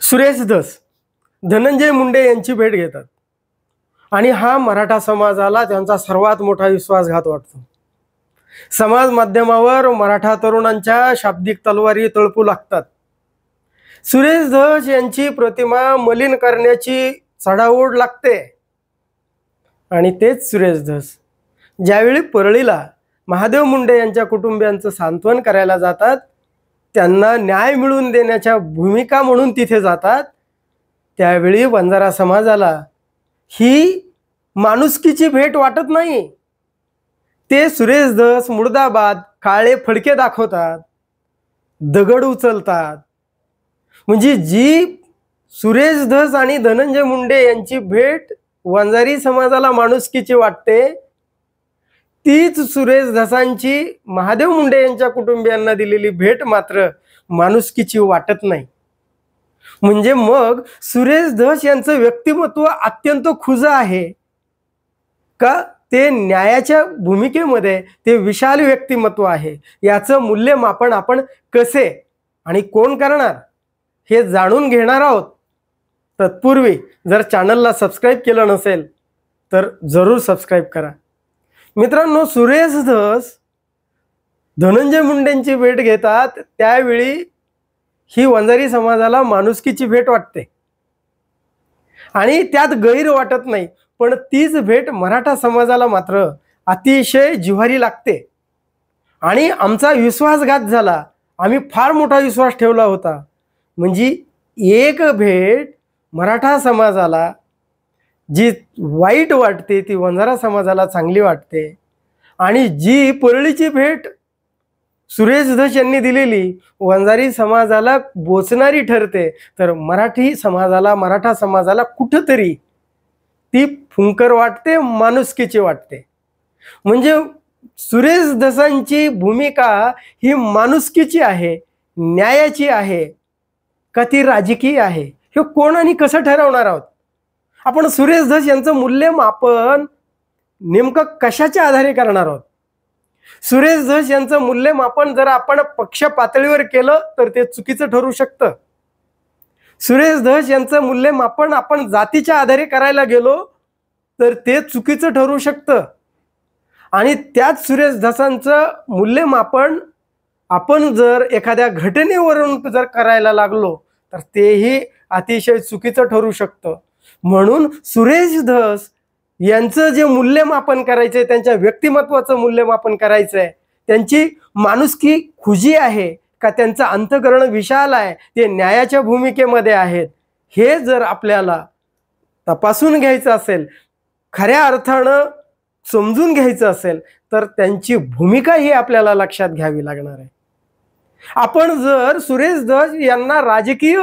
सुरेश धस धनंजय मुंडे यांची भेट घेतात आणि हा मराठा समाजाला त्यांचा सर्वात मोठा विश्वासघात वाटतो। समाज माध्यमावर मराठा तरुणांच्या शाब्दिक तलवारी तळपू लागतात। सुरेश धस यांची प्रतिमा मलिन करण्याची चढाओढ लागते आणि तेच सुरेश धस ज्यावेळी परळीला महादेव मुंडे यांच्या कुटुंबियांचं सांत्वन करायला जातात, त्यांना न्याय मिळवून देण्याच्या भूमिका म्हणून तिथे जातात, त्यावेळी बंजारा समाजाला ही माणुसकीची भेट वाटत नाही। ते सुरेश धस मुर्दाबाद काळे फडके दाखवतात, दगड उचलतात। म्हणजे जी सुरेश धस आणि धनंजय मुंडे यांची भेट वंजारी समाजाला माणुसकीची वाटते, तीच सुरेश धसांची महादेव मुंडे यांच्या कुटुंबियांना दिलेली भेट मात्र माणुसकीची वाटत नाही। म्हणजे मग सुरेश धस यांचं व्यक्तिमत्व अत्यंत खुजं आहे का ते न्यायाच्या भूमिकेमध्ये ते विशाल व्यक्तिमत्व आहे, याचं मूल्यमापन आपण कसे आणि कोण करणार हे जाणून घेणार आहोत। तत्पूर्वी जर चॅनलला सबस्क्राईब केलं नसेल तर जरूर सबस्क्राईब करा। मित्रांनो, सुरेश धस धनंजय मुंडेंची भेट घेतात, त्यावेळी ही वंजारी समाजाला माणुसकीची भेट वाटते आणि त्यात गैर वाटत नाही। पण तीच भेट मराठा समाजाला मात्र अतिशय जिव्हारी लागते आणि आमचा विश्वासघात झाला। आम्ही फार मोठा विश्वास ठेवला होता। म्हणजे एक भेट मराठा समाजाला जी वाईट वाटते ती वंजारा समाजाला चांगली वाटते आणि जी परळीची भेट सुरेश धस यांनी दिलेली वंजारी समाजाला बोचणारी ठरते, तर मराठा समाजाला कुठंतरी ती फुंकर वाटते, माणुसकीची वाटते। म्हणजे सुरेश धसांची भूमिका ही माणुसकीची आहे, न्यायाची आहे का ती राजकीय आहे, हे कोण आणि कसं ठरवणार आहोत आपण। सुरेश धस यांचं मूल्यमापन नेमकं कशाच्या आधारे करणार आहोत? सुरेश धस यांचं मूल्यमापन जर आपण पक्ष पातळीवर केलं तर ते चुकीचं ठरू शकतं। सुरेश धस यांचं मूल्यमापन आपण जातीच्या आधारे करायला गेलो तर ते चुकीचं ठरू शकतं आणि त्याच सुरेश धसांचं मूल्यमापन आपण जर एखाद्या घटनेवरून जर करायला लागलो तर तेही अतिशय चुकीचं ठरू शकतं। म्हणून सुरेश धस यांचं जे मूल्यमापन करायचंय, त्यांच्या व्यक्तिमत्वाचं मूल्यमापन करायचंय, त्यांची माणुसकी खुजी आहे का त्यांचं अंतःकरण विशाल आहे, ते न्यायाच्या भूमिकेमध्ये आहेत, हे जर आपल्याला तपासून घ्यायचं असेल, खऱ्या अर्थानं समजून घ्यायचं असेल तर त्यांची भूमिका ही आपल्याला लक्षात घ्यावी लागणार आहे। आपण जर सुरेश धस यांना राजकीय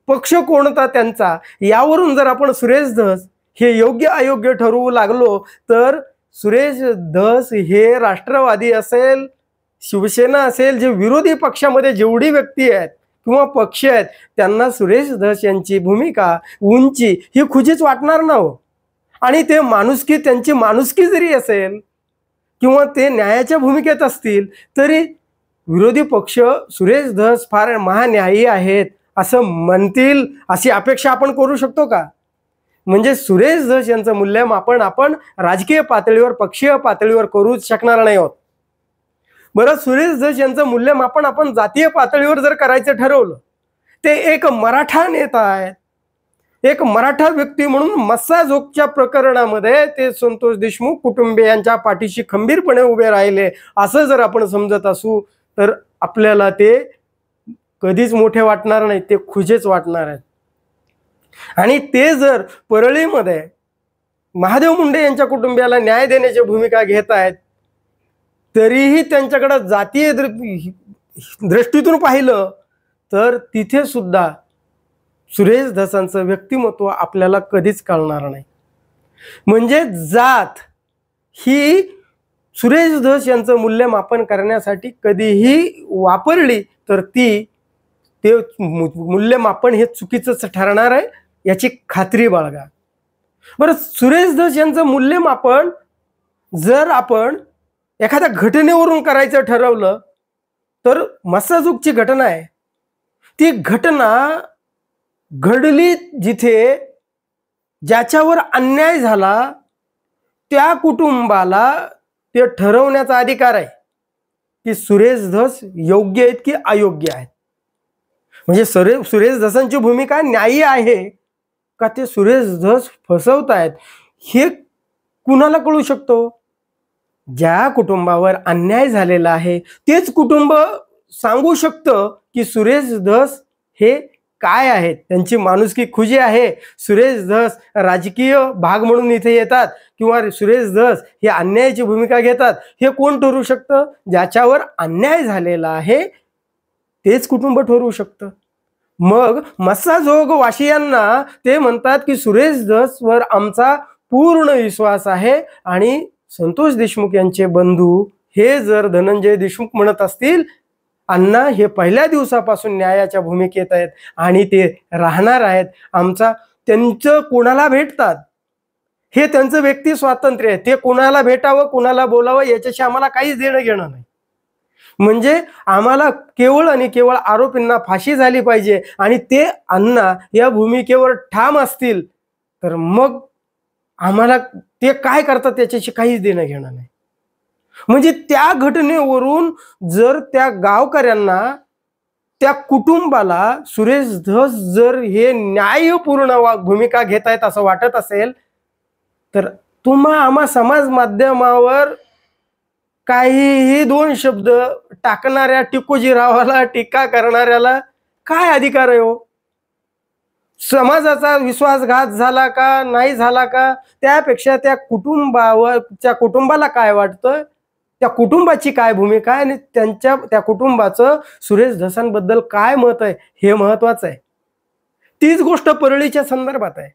पक्ष कोणता त्यांचा यावरून जर आपण सुरेश धस हे योग्य अयोग्य ठरवू लागलो तर सुरेश धस हे राष्ट्रवादी असेल, शिवसेना असेल, जे विरोधी पक्षामध्ये जेवढी व्यक्ती आहेत किंवा पक्ष आहेत त्यांना सुरेश धस यांची भूमिका, उंची ही खुजीच वाटणार नाही। आणि ते माणुसकी, त्यांची माणुसकी जरी असेल किंवा ते न्यायाच्या भूमिकेत असतील तरी विरोधी पक्ष सुरेश धस फार महान्यायी आहेत असं म्हणतील, अशी अपेक्षा आपण करू शकतो का? म्हणजे सुरेश धस यांचं मूल्यमापन आपण राजकीय पातळीवर, पक्षीय पातळीवर करूच शकणार नाही आहोत। बरं, सुरेश धस यांचं मूल्यमापन आपण जातीय पातळीवर जर करायचं ठरवलं, ते एक मराठा नेता आहेत, एक मराठा व्यक्ती म्हणून मस्साजोगच्या प्रकरणामध्ये ते संतोष देशमुख कुटुंबियांच्या पाठीशी खंबीरपणे उभे राहिले असं जर आपण समजत असू तर आपल्याला ते कधीच मोठे वाटणार नाही, ते खुजेच वाटणार आहेत। आणि ते जर परळीमध्ये महादेव मुंडे यांच्या कुटुंबियाला न्याय देण्याची भूमिका घेत आहेत, तरीही त्यांच्याकडे जातीय दृष्टीतून पाहिलं तर तिथे सुद्धा सुरेश धसांचं व्यक्तिमत्व आपल्याला कधीच कळणार नाही। म्हणजे जात ही सुरेश धस यांचं मूल्यमापन करण्यासाठी कधीही वापरली तर ते मूल्यमापन हे चुकीचं ठरणार आहे, याची खात्री बाळगा। बरं, सुरेश धस यांचं मूल्यमापन जर आपण एखाद्या घटनेवरून करायचं ठरवलं तर मस्साजोगची घटना आहे, ती घटना घडली जिथे ज्याच्यावर अन्याय झाला त्या कुटुंबाला ते ठरवण्याचा अधिकार आहे की सुरेश धस योग्य आहेत की अयोग्य आहेत. म्हणजे सुरेश धसांची भूमिका न्यायी आहे का ते सुरेश धस फसवतायत हे कुणाला कळू शकतो? ज्या कुटुंबावर अन्याय झालेला आहे तेच कुटुंब सांगू शकतं की सुरेश धस हे काय आहेत, त्यांची माणुसकी खुजी आहे, सुरेश धस राजकीय भाग म्हणून इथे येतात किंवा सुरेश धस हे अन्यायाची भूमिका घेतात, हे कोण ठरवू शकतं? ज्याच्यावर अन्याय झालेला आहे तेच कुटुंब ठरवू शकतं. मग मस्साजोग वाशियांना ते म्हणतात की सुरेश धसवर आमचा पूर्ण विश्वास आहे आणि संतोष देशमुख यांचे बंधू हे जर धनंजय देशमुख म्हणत असतील अण्णा हे पहिल्या दिवसापासून न्यायाच्या भूमिकेत आहेत आणि ते राहणार आहेत, आमचा त्यांचं कोणाला भेटतात हे त्यांचं व्यक्ती स्वातंत्र्य आहे, ते कोणाला भेटावं कोणाला बोलावं याच्याशी आम्हाला काहीच देणं घेणं नाही. म्हणजे आम्हाला केवळ आणि केवळ आरोपींना फाशी झाली पाहिजे आणि ते अण्णा या भूमिकेवर ठाम असतील तर मग आम्हाला ते काय करतात त्याच्याशी काहीच देणं घेणं नाही. म्हणजे त्या घटनेवरून जर त्या गावकऱ्यांना त्या कुटुंबाला सुरेश धस जर हे न्यायपूर्ण भूमिका घेत आहेत असं वाटत असेल तर आम्हा समाज माध्यमावर काहीही दोन शब्द टाकणाऱ्या टिकोजीरावाला टीका करणाऱ्याला काय अधिकार आहे हो? समाजाचा विश्वासघात झाला का नाही झाला का त्यापेक्षा त्या कुटुंबाला काय वाटतं, त्या कुटुंबाची काय भूमिका आहे आणि त्या कुटुंबाचं सुरेश धसांबद्दल काय मत आहे हे महत्वाचं आहे. तीच गोष्ट परळीच्या संदर्भात आहे.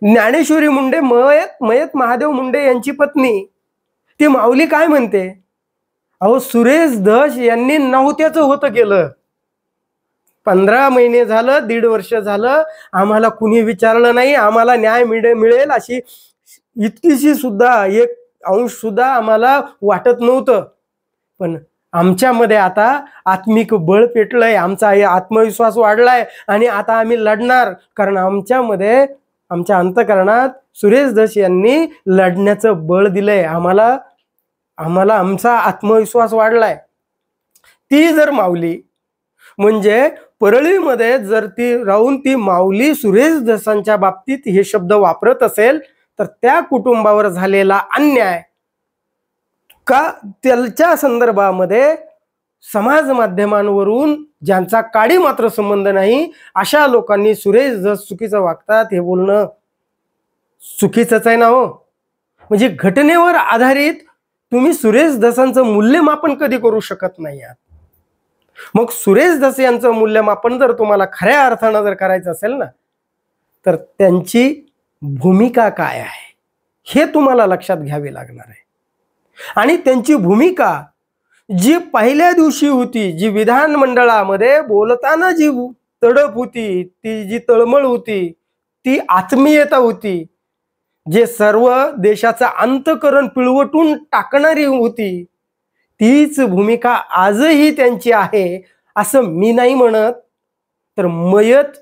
ज्ञानेश्वरी मुंडे मयत महादेव मुंडे यांची पत्नी ती माऊली काय म्हणते, अहो सुरेश धस यांनी नव्हत्याचं होतं केलं, 15 महिने झालं 1.5 वर्ष झालं आम्हाला कुणी विचारलं नाही, आम्हाला न्याय मिळेल अशी इतकीशी सुद्धा एक अंश सुद्धा आम्हाला वाटत नव्हतं. पण आमच्यामध्ये आता आत्मिक बळ पेटलंय, आमचा आत्मविश्वास वाढलाय आणि आता आम्ही लढणार, कारण आमच्यामध्ये आमच्या अंतःकरणात सुरेश धस यांनी लढण्याचं बळ दिलंय, आम्हाला आमचा आत्मविश्वास वाढलाय. ती जर माऊली म्हणजे परळीमध्ये जर ती राहून ती माऊली सुरेश धसांच्या बाबतीत हे शब्द वापरत असेल तर त्या कुटुंबावर झालेला अन्याय का त्याच्या संदर्भामध्ये समाज माध्यमांवरून ज्यांचा काडी मात्र संबंध नाही अशा लोकांनी सुरेश धस चुकीचं वागतात हे बोलणं चुकीचंच आहे ना हो. म्हणजे घटनेवर आधारित तुम्ही सुरेश धसांचं मूल्यमापन कधी करू शकत नाही आहात. मग सुरेश धस यांचं मूल्यमापन जर तुम्हाला खऱ्या अर्थानं जर करायचं असेल ना तर त्यांची भूमिका काय आहे हे तुम्हाला लक्षात घ्यावी लागणार आहे. आणि त्यांची भूमिका जी पहिल्या दिवशी होती, जी विधानमंडळामध्ये बोलताना जी तडप होती, ती जी तळमळ होती, ती आत्मीयता होती, जे सर्व देशाचं अंतःकरण पिळवटून टाकणारी होती, तीच भूमिका आजही त्यांची आहे असं मी नाही म्हणत, तर मयत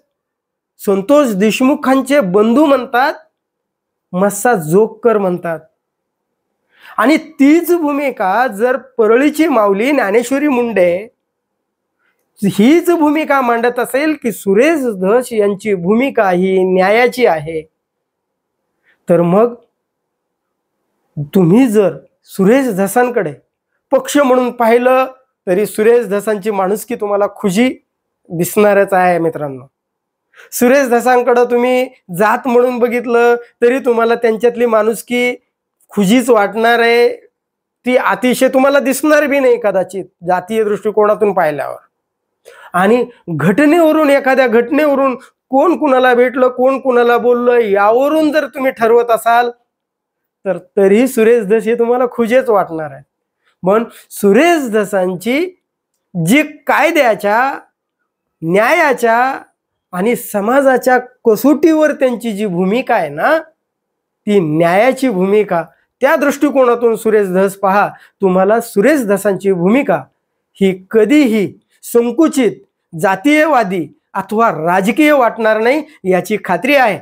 संतोष देशमुखांचे बंधू म्हणतात, मस्सा जोगकर म्हणतात. आणि तीच भूमिका जर परळीची माऊली ज्ञानेश्वरी मुंडे हीच भूमिका मांडत असेल की सुरेश धस यांची भूमिका ही न्यायाची आहे तर मग तुम्ही जर सुरेश धसांकडे पक्ष म्हणून पाहिलं तरी सुरेश धसांची माणुसकी तुम्हाला खुजी दिसणारच आहे मित्रांनो. सुरेश धसांकडे तुम्ही जात म्हणून बघितलं तरी तुम्हाला त्यांच्यातली माणुसकी खुजीच वाटणार आहे, ती अतिशय तुम्हाला दिसणार बी नाही कदाचित जातीय दृष्टिकोनातून पाहिल्यावर. आणि घटनेवरून एखाद्या घटनेवरून कोण कुणाला भेटलं कोण कुणाला बोललं यावरून जर तुम्ही ठरवत असाल तर तरी सुरेश धस हे तुम्हाला खुजेच वाटणार आहे. म्हणून सुरेश धसांची जी कायद्याच्या न्यायाच्या आणि समाजाच्या कसोटीवर त्यांची जी भूमिका आहे ना ती न्यायाची भूमिका, त्या दृष्टिकोनातून सुरेश धस पहा, तुम्हाला सुरेश धसांची भूमिका ही कधीही संकुचित जातीयवादी अथवा राजकीय वाटणार नाही याची खात्री आहे.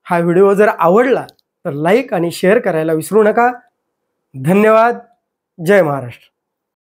हा व्हिडिओ जर आवडला तर लाईक आणि शेअर करायला विसरू नका. धन्यवाद. जय महाराष्ट्र.